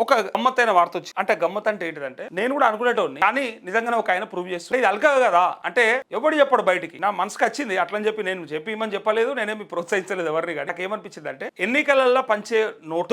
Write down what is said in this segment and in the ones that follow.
ఒక గమ్మత్తైన వార్త వచ్చి అంటే గమ్మత్ అంటే ఏంటిదంటే నేను కూడా అనుకునేటోని కానీ నిజంగానే ఒక ఆయన ప్రూవ్ చేస్తుంది ఇది అల్కా కదా అంటే ఎవడు చెప్పాడు బయటికి నా మనసుకు వచ్చింది అట్లని చెప్పి నేను చెప్పిమని చెప్పలేదు నేనేమి ప్రోత్సహించలేదు ఎవరిని కానీ నాకు ఏమనిపించింది అంటే ఎన్నికలలో పంచే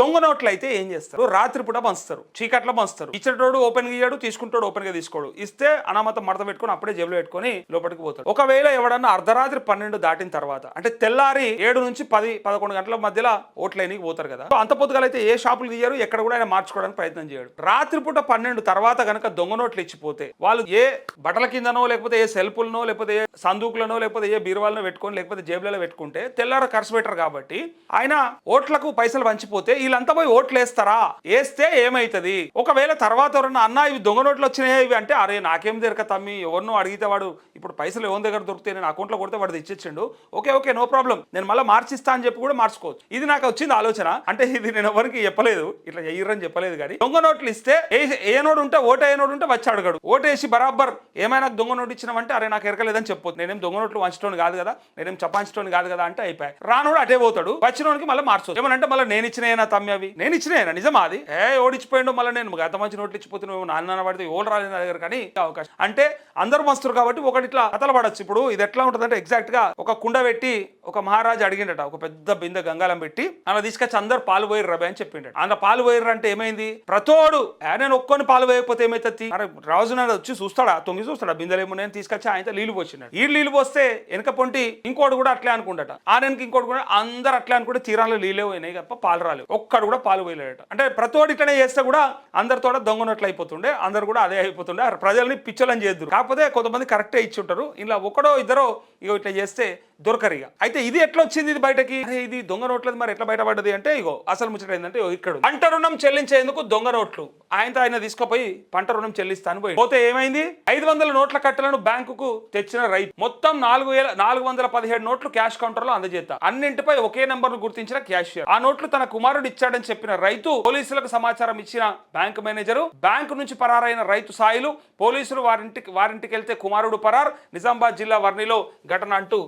దొంగ నోట్లు అయితే ఏం చేస్తారు రాత్రి పూట పంచుతారు చీకట్లో పంచుతారు ఇచ్చేటోడు ఓపెన్ గా ఇయ్యాడు తీసుకుంటాడు ఓపెన్ గా తీసుకోడు ఇస్తే అనామతం మడత పెట్టుకుని అప్పుడే జేబులో పెట్టుకుని లోపలికి పోతాడు ఒకవేళ ఎవడన్నా అర్ధరాత్రి 12 దాటిన తర్వాత అంటే తెల్లారి 7 నుంచి 10-11 గంటల మధ్యలో ఓట్లైనకి పోతారు కదా అంత పొద్దుగాలైతే ఏ షాపులు తీయరు ఎక్కడ కూడా ఆయన మార్చుకోవడానికి ప్రయత్నం చేయడు రాత్రిపూట 12 తర్వాత గనక దొంగ నోట్లు ఇచ్చిపోతే వాళ్ళు ఏ బట్టల కిందనో లేకపోతే ఏ సెల్ఫులనో లేకపోతే ఏ సందూకులనో లేకపోతే ఏ బీరువాలను పెట్టుకొని లేకపోతే జేబులలో పెట్టుకుంటే తెల్లార ఖర్చు పెట్టరు కాబట్టి ఆయన ఓట్లకు పైసలు పంచిపోతే వీళ్ళంతా పోయి ఓట్లు వేస్తారా వేస్తే ఏమైతుంది ఒకవేళ తర్వాత ఎవరన్నా అన్న ఇవి దొంగ నోట్లు వచ్చినాయి ఇవి అంటే అరే నాకేం దొరక తమ్మి ఎవరినో అడిగితే వాడు ఇప్పుడు పైసలు ఎవరి దగ్గర దొరికితే నేను అకౌంట్లో కొడితే వాడు ఇచ్చిండు ఓకే నో ప్రాబ్లం నేను మళ్ళీ మార్చిస్తా అని చెప్పి కూడా మార్చుకోవచ్చు ఇది నాకు వచ్చింది ఆలోచన అంటే ఇది నేను ఎవరికి చెప్పలేదు ఇట్లా చెయ్యరని చెప్పలేదు కానీ దొంగ నోట్లు ఇస్తే ఏ నోడు ఉంటే ఓటు ఏ నోడు ఉంటే వచ్చి అడగడు ఓటేసి బరాబర్ ఏమైనా దొంగ నోటు ఇచ్చినామంటే అరే నాకు ఎరకలేదని చెప్పొద్దు నేనేం దొంగ నోట్లు వంచటోని కాదు కదా నేనేం చపాంచటోని కాదు కదా అంటే అయిపోయాయి రానోడు అటే పోతాడు వచ్చినోడికి మళ్ళీ మార్చు ఏమనంటే మళ్ళీ నేను ఇచ్చినాయనా తమ్మి అవి నేను ఇచ్చినాయనా నిజమా అది ఓడిచ్చిపోయిండు మళ్ళీ నేను గత మంచి నోట్లు ఇచ్చిపోతే నువ్వు నాన్న పడితే ఓళ్ళు రాలేదు నా దగ్గర కానీ అవకాశం అంటే అందరూ మస్తురు కాబట్టి ఒకటి ఇట్లా కథలు పడచ్చు ఇప్పుడు ఇది ఎట్లా ఉంటుందంటే ఎగ్జాక్ట్ గా ఒక కుండ పెట్టి ఒక మహారాజు అడిగిండట ఒక పెద్ద బిందె గంగాలం పెట్టి అలా తీసుకొచ్చి అందరు పాలు పోయిర్రు రబే అని చెప్పిండట అందులో పాలు పోయిర్రు అంటే ఏమైంది ప్రతోడు నేను ఒక్కొని పాలు పోయకపోతే ఏమైతుంది అరే రాజు నాడు వచ్చి చూస్తాడా తొంగి చూస్తాడా బిందెలు ఏమో నేను తీసుకొచ్చి ఆయన నీళ్లు పోసినాడు ఈ నీళ్లు పోస్తే వెనక పొంటి ఇంకోటి కూడా అట్లే అనుకుంటాట ఆయనకి ఇంకోటి కూడా అందరు అట్లే అనుకుంటే తీరాలు నీళ్ళే పోయినాయి తప్ప పాలు రాలేవు ఒక్కడు కూడా పాలు పోయలేడట అంటే ప్రతోడు ఇట్లనే చేస్తే కూడా అందరితో దొంగనట్లు అయిపోతుండే అందరు కూడా అదే అయిపోతుండే ప్రజల్ని పిచ్చలని చేద్దరు కాకపోతే కొంతమంది కరెక్టే ఇచ్చి ఉంటారు ఇలా ఒకడో ఇద్దరో ఇగో ఇట్లా చేస్తే దొరకరిగా అయితే ఇది ఎట్లా వచ్చింది ఇది బయటకి ఇది దొంగ నోట్లది మరి ఎట్లా బయటపడ్డది అంటే ఇగో అసలు ముచ్చట ఏంటంటే ఇక్కడ పంట రుణం చెల్లించేందుకు దొంగ నోట్లు ఆయన తీసుకుపోయి పంట రుణం చెల్లిస్తాను పోతే ఏమైంది 500 నోట్ల కట్టలను బ్యాంకుకు తెచ్చిన రైతు మొత్తం 4,417 నోట్లు క్యాష్ కౌంటర్ లో అందజేస్తారు అన్నింటిపై ఒకే నంబర్ ను గుర్తించిన క్యాషియర్ ఆ నోట్లు తన కుమారుడు ఇచ్చాడని చెప్పిన రైతు పోలీసులకు సమాచారం ఇచ్చిన బ్యాంకు మేనేజరు బ్యాంకు నుంచి పరారైన రైతు సాయిలు పోలీసులు వారింటికి వెళ్తే కుమారుడు పరార్ నిజామాబాద్ జిల్లా వర్ణిలో ఘటన అంటూ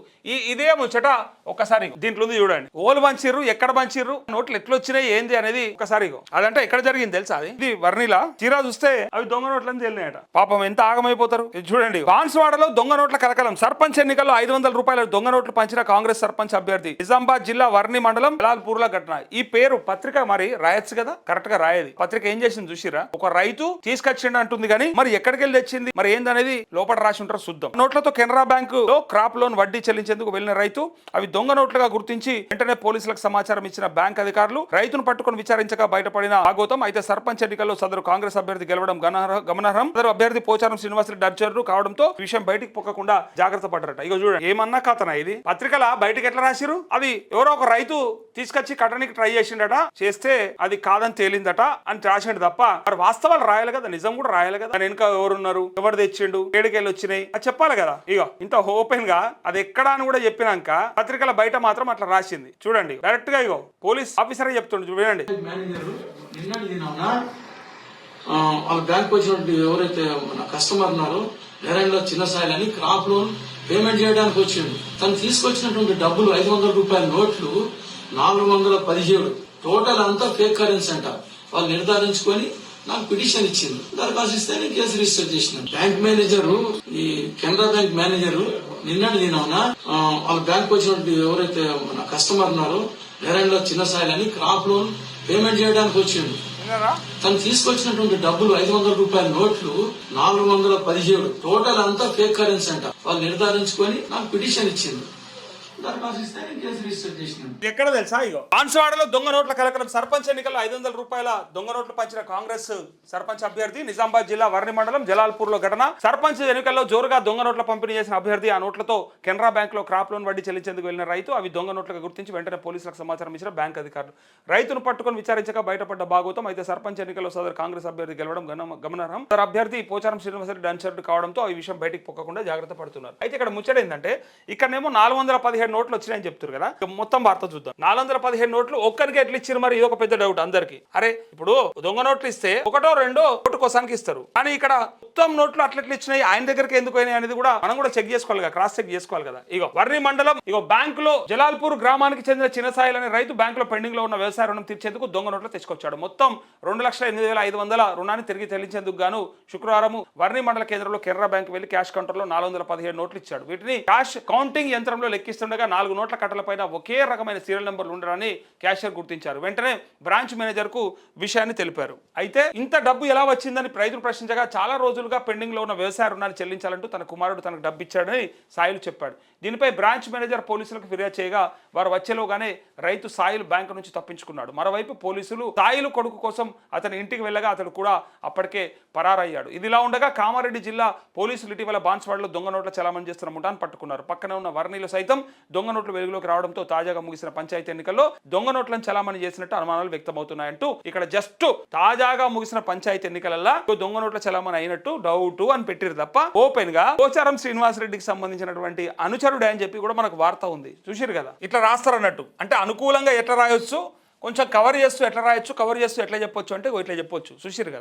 ఇదే ముచ్చట ఒకసారి దీంట్లో చూడండి ఓలు పంచిర్రు ఎక్కడ పంచిర్రు నోట్లు ఎట్లా వచ్చినాయి ఏంది అనేది ఒకసారి అదంటే ఎక్కడ జరిగింది తెలుసా అది ఇది వర్ణిలా తీరా చూస్తే అవి దొంగ నోట్లని తేలినాయట పాపం ఎంత ఆగమైపోతారు చూడండి బాన్స్వాడలో దొంగ నోట్ల కలకలం సర్పంచ్ ఎన్నికల్లో 500 రూపాయల దొంగ నోట్లు పంచిన కాంగ్రెస్ సర్పంచ్ అభ్యర్థి నిజామాబాద్ జిల్లా వర్ణి మండలం జలాల్పూర్ లో ఘటన ఈ పేరు పత్రిక మరి రాయొచ్చు కదా కరెక్ట్ గా రాయేది పత్రిక ఏం చేసింది చూసిరా ఒక రైతు తీసుకొచ్చిండు అంటుంది కానీ మరి ఎక్కడికి వెళ్ళి తెచ్చింది మరి ఏందనేది లోపల రాసి ఉంటారు చూద్దాం నోట్లతో కెనరా బ్యాంకు లో క్రాప్ లోన్ వడ్డీ చెల్లించేందుకు వెళ్లిన రైతు అవి దొంగ నోట్లుగా గుర్తించి వెంటనే పోలీసులకు సమాచారం ఇచ్చిన బ్యాంక్ అధికారులు రైతును పట్టుకుని విచారించగా బయటపడిన భాగవతం అయితే సర్పంచ్ ఎన్నికల్లో సదరు కాంగ్రెస్ అభ్యర్థి గెలవడం గమనార్హం సదరు అభ్యర్థి పోచారం శ్రీనివాసరెడ్డి అర్చర్లు కావడంతో విషయం బయటికి పొక్కకుండా జాగ్రత్త పడ్డారట ఇక చూడండి ఏమన్నా కథనా ఇది పత్రికల బయటకి ఎట్లా రాసిరు అది ఎవరో ఒక రైతు తీసుకొచ్చి కట్టడానికి ట్రై చేసిండట చేస్తే అది కాదని తేలిందట అని రాసిండు తప్ప మరి వాస్తవాలు రాయాలి కదా నిజం కూడా రాయాలి కదా వెనుక ఎవరున్నారు ఎవరు తెచ్చిండు ఏడుకెళ్ళి వచ్చినాయి అది చెప్పాలి కదా ఇక ఇంత ఓపెన్ గా అది ఎక్కడా అని కూడా చెప్పినాక పత్రికల బయట మాత్రం అట్లా రాసింది చూడండి డైరెక్ట్ గా ఇగో పోలీస్ ఆఫీసర్ చెప్తుండే చూడండి వాళ్ళ బ్యాంక్ వచ్చినటువంటి ఎవరైతే మన కస్టమర్ ఉన్నారో నేరంలో చిన్న సాయిలని క్రాప్ లోన్ పేమెంట్ చేయడానికి వచ్చిండు తను తీసుకొచ్చినటువంటి డబ్బులు 500 రూపాయల నోట్లు 417 టోటల్ అంతా ఫేక్ కరెన్సీ అంట వాళ్ళు నిర్ధారించుకొని నాకు పిటిషన్ ఇచ్చింది దరఖాస్తు ఇస్తే నేను కేసు రిజిస్టర్ చేసిన బ్యాంక్ మేనేజర్ ఈ కెనరా బ్యాంక్ మేనేజర్ నిన్నటి దినమున వాళ్ళ బ్యాంక్ వచ్చినటువంటి ఎవరైతే మన కస్టమర్ ఉన్నారో నేరంలో చిన్న సాయిలని క్రాప్ లోన్ పేమెంట్ చేయడానికి వచ్చిండు తను తీసుకొచ్చినటువంటి డబ్బులు 500 రూపాయల నోట్లు 417 టోటల్ అంతా ఫేక్ కరెన్సీ అంట వాళ్ళు నిర్ధారించుకొని నాకు పిటిషన్ ఇచ్చింది ఎక్కడ తెలుసా ఇగో బాన్స్వాడలో దొంగ నోట్ల కలకలం సర్పంచ్ ఎన్నికల్లో 500 రూపాయల దొంగ నోట్లు పంచిన కాంగ్రెస్ సర్పంచ్ అభ్యర్థి నిజామాబాద్ జిల్లా వర్ణి మండలం జలాల్పూర్ లో ఘటన సర్పంచ్ ఎన్నికల్లో జోరుగా దొంగ నోట్ల పంపిణీ చేసిన అభ్యర్థి ఆ నోట్లతో కెనరా బ్యాంక్ లో క్రాప్ లోన్ వడ్డీ చెల్లించేందుకు వెళ్లిన రైతు అవి దొంగ నోట్లుగా గుర్తించి వెంటనే పోలీసులకు సమాచారం ఇచ్చిన బ్యాంక్ అధికారులు రైతును పట్టుకుని విచారించగా బయటపడ్డ భాగవతం అయితే సర్పంచ్ ఎన్నికల్లో సదరు కాంగ్రెస్ అభ్యర్థి గెలవడం గమనార్హం సదరు అభ్యర్థి పోచారం శ్రీనివాసరెడ్డి అన్సర్డ్ కావడంతో ఈ విషయం బయటికి పొక్కకుండా జాగ్రత్త పడుతున్నారు అయితే ఇక్కడ ముచ్చట ఏంటంటే ఇక్కడనేమో 417 నోట్లు వచ్చినాయని చెప్తారు కదా మొత్తం వార్త చూద్దాం 417 నోట్లు ఒక్కరికి ఎట్లా ఇచ్చారు మరి ఇది ఒక పెద్ద డౌట్ అందరికి అరే ఇప్పుడు దొంగ నోట్లు ఇస్తే ఒకటో రెండో ఓటు కోసానికి ఇస్తారు కానీ ఇక్కడ మొత్తం నోట్లు అట్లట్లు ఇచ్చినాయి, ఆయన దగ్గరికి ఎందుకు అయినాయి అనేది కూడా మనం కూడా చెక్ చేసుకోవాలి కదా, క్రాస్ చెక్ చేసుకోవాలి కదా. ఇగో వర్రి మండలం బ్యాంకులో జలాల్పూర్ గ్రామానికి చెందిన చిన్నసాయిల్ అనే రైతు బ్యాంకులో పెండింగ్ లో ఉన్న వ్యవసాయ రుణం తీర్చేందుకు దొంగ నోట్లు తెచ్చుకొచ్చాడు. మొత్తం 2,08,500 రుణాన్ని తిరిగి చెల్లించేందుకు గాను శుక్రవారం వర్రి మండల కేంద్రంలో కెనరా బ్యాంక్ వెళ్లి క్యాష్ కౌంటర్లో 417 నోట్లు ఇచ్చాడు. వీటిని క్యాష్ కౌంటింగ్ యంత్రంలో లెక్కిస్తుండగా 4 నోట్ల కట్టలపైన ఒకే రకమైన సీరియల్ నెంబర్లు ఉండడాన్ని క్యాషియర్ గుర్తించారు. వెంటనే బ్రాంచ్ మేనేజర్ కు విషయాన్ని తెలిపారు. అయితే ఇంత డబ్బు ఎలా వచ్చిందని రైతులు ప్రశ్నించగా చాలా రోజులుగా పెండింగ్ లో ఉన్న వ్యవసాయ రుణాన్ని చెల్లించాలంటూ తన కుమారుడు తనకు డబ్బు ఇచ్చాడని సాయిల్ చెప్పాడు. దీనిపై బ్రాంచ్ మేనేజర్ పోలీసులకు ఫిర్యాదు చేయగా వారు వచ్చేలోగానే రైతు సాయిల్ బ్యాంకు నుంచి తప్పించుకున్నాడు. మరోవైపు పోలీసులు సాయిల్ కొడుకు కోసం అతని ఇంటికి వెళ్ళగా అతడు కూడా అప్పటికే పరారయ్యాడు. ఇదిలా ఉండగా కామారెడ్డి జిల్లా పోలీసులు ఇటీవల బాన్స్వాడలో దొంగ నోట్ల చలామణి చేస్తున్న ముఠాను పట్టుకున్నారు. పక్కనే ఉన్న వర్ణిలో సైతం దొంగ నోట్లు వెలుగులోకి రావడంతో తాజాగా ముగిసిన పంచాయతీ ఎన్నికల్లో దొంగ నోట్లను చలామణి చేసినట్టు అనుమానాలు వ్యక్తమవుతున్నాయంటూ ఇక్కడ జస్ట్ తాజాగా ముగిసిన పంచాయతీ ఎన్నికలలో దొంగ నోట్ల చలామణి అయినట్టు డౌట్ అని పెట్టిరు తప్ప ఓపెన్ గా పోచారం శ్రీనివాసరెడ్డికి సంబంధించినటువంటి అనుచరుడే అని చెప్పి కూడా మనకు వార్త ఉంది. చూసిరు కదా, ఇట్లా రాస్తారు అన్నట్టు. అంటే అనుకూలంగా ఎట్లా రాయొచ్చు, కొంచెం కవర్ చేస్తూ ఎట్లా రాయొచ్చు, కవర్ చేస్తూ ఎట్లా చెప్పొచ్చు అంటే ఇట్లా చెప్పొచ్చు. చూసిరు కదా.